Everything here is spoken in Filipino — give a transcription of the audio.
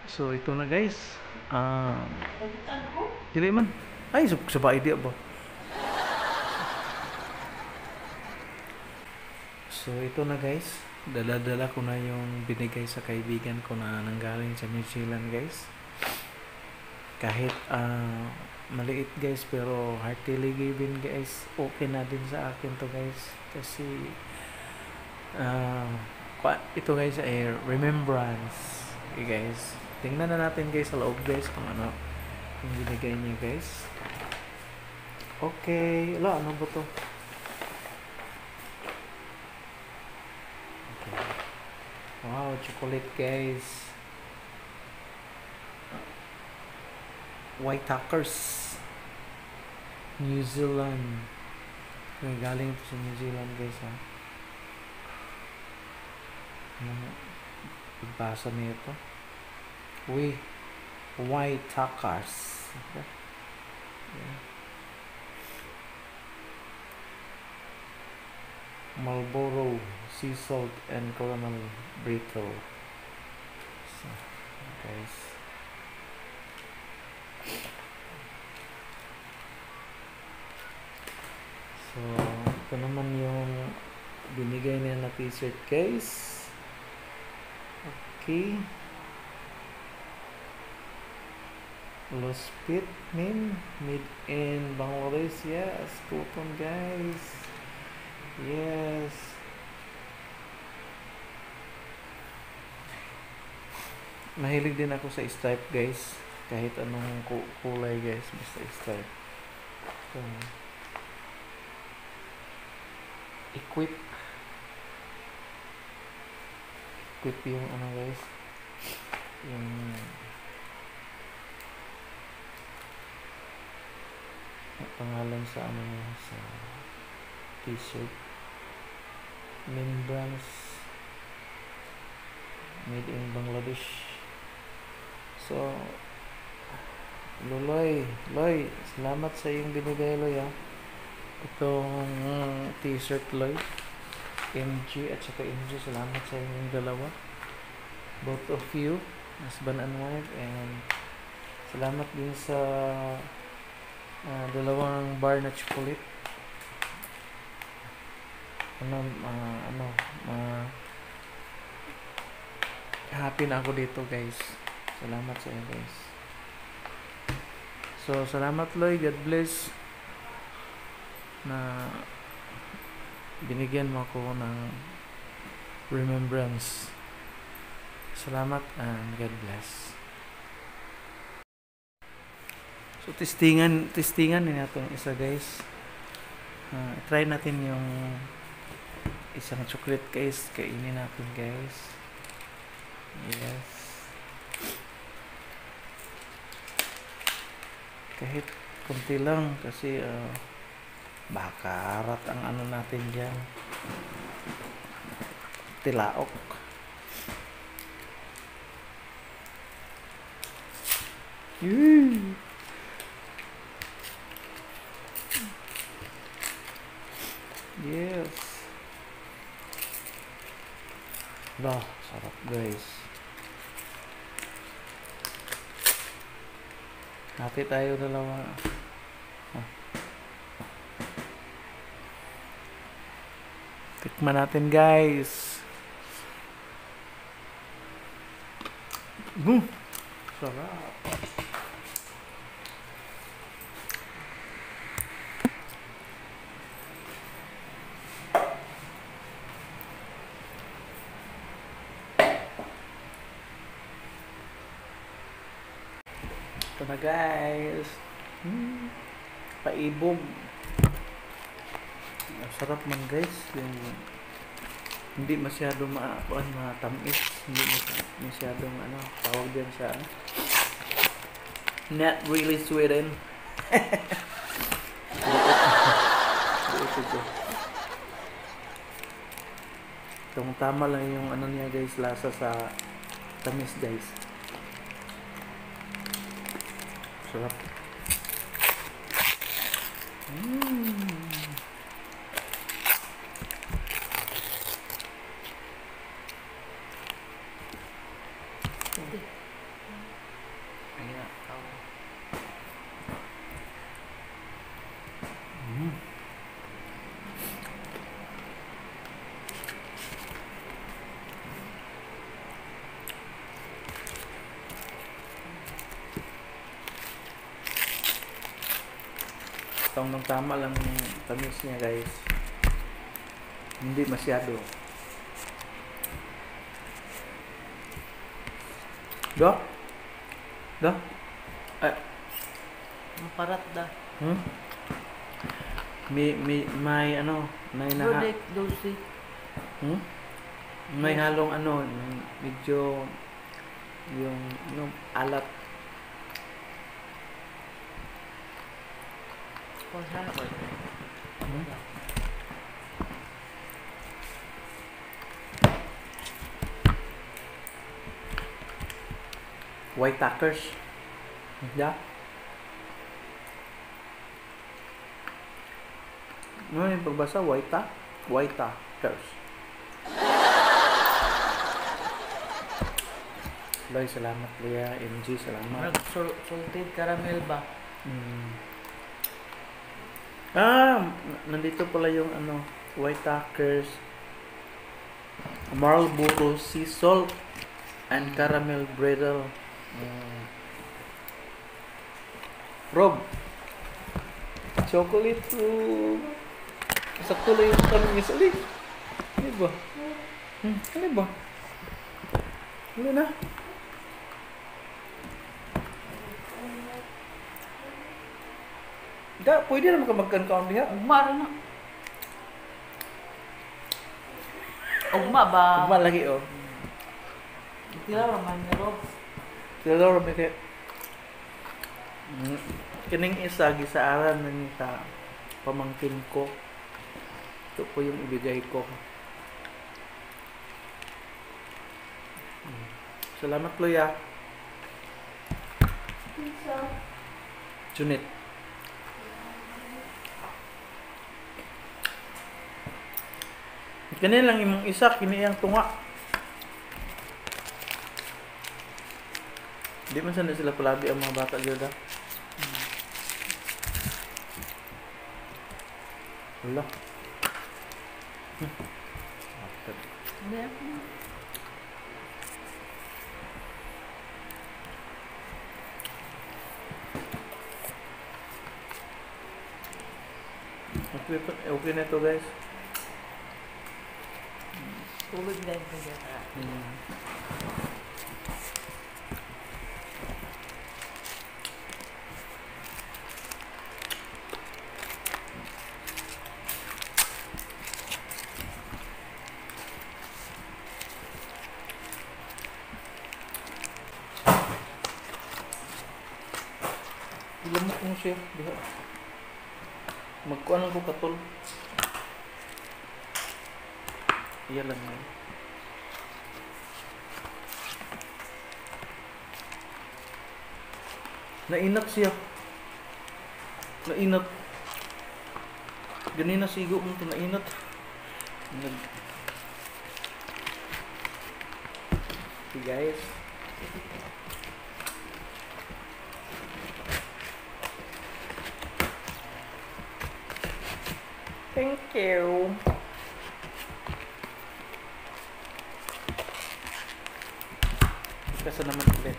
So ito na guys. Dili man. Ay, sa idea ba? So ito na guys. Dala-dala ko na yung binigay sa kaibigan ko na nanggaling sa New Zealand guys. Kahit maliit guys, pero heartily given guys. Okay na din sa akin to guys. Kasi ito guys ay remembrance. Okay guys. Tingnan na natin guys sa loob guys kung ano yung binigay niya guys. Okay. Ano ba to? Okay. Wow, chocolate guys. White Tuckers, New Zealand. Okay, galing ito sa New Zealand guys ha. Pagbasa niyo ito. White Tuckers. Okay. Yeah. Marlboro, sea salt, and caramel brittle. So, guys. So, ito naman yung binigay niya na t-shirt guys. Okay. Los Pit made in Bangladesh. Yes, cotton guys. Yes. Mahilig din ako sa stripe guys. Kahit anong kulay guys, basta stripe. So, equip yung ano guys, yung pangalan sa ano niya, sa t-shirt. Remembrance made in Bangladesh. So Loy, salamat sa iyong binigay Loy ha. Itong t-shirt Loy, MG at saka MG, salamat sa inyong dalawa, both of you, husband and wife, and salamat din sa dalawang bar na chocolate. Happy na ako dito guys. Salamat sa inyo guys. So salamat Loy, God bless na binigyan mo ako ng remembrance. Salamat and God bless. So testingan din natin isa guys. Try natin yung isang chocolate guys. Kainin natin guys. Yes. Kahit konti lang kasi bakarat ang ano natin dyan, tilaok. Yes. Sarap guys. Hati tayo dalawa. Tikman natin guys. Sarap. Ito na guys. Paibog. Sarap man guys. Yung hindi masyadong matamis. Hindi masyadong tawag din siya. Not really sweet. Itong tama lang yung niya guys, lasa sa tamis guys. Sarap. Tamang tama lang yung tamis niya guys. Hindi masyado. Do? Do? Ay, Maparat da. hmm? May ano, may Dodek, dulce. hmm? May halong ano, medyo yung alat. Kung saan ko. Hmm? White Tuckers. Yeah. Ano yung pagbasa? White Tuckers. Loy, salamat Lea. MG, salamat. Salted caramel ba? Mm. Nandito pala yung ano, White Tuckers, Marlboro Sea Salt, and Caramel Brittle. Rob, chocolate sakto lang yung tamis ulit. Ano ba? Ano ba? Ano na? Pwede naman ka mag-count diha. Ugma rin na. Ugma ba? Ugma lagi oh. Tila raman ni Rob. Sila may kaya. Kining isa, gisaaran na niya sa pamangkin ko. Ito po yung ibigay ko. Salamat, Loya. Junit. Kanina lang yung isa, kiniyang tunga. Di man sana sila palabi ang mga bata dyan da. Wala. Hindi. Okay na to guys. Tulog din ko dyan. Ilamok mo siya. Diba? Magkuhan lang ko katol. Iya lang yun. Nainat siya. Nainat. Ganina sigo mo ito. Nainat. Okay guys. Thank you. Kasi naman ulit.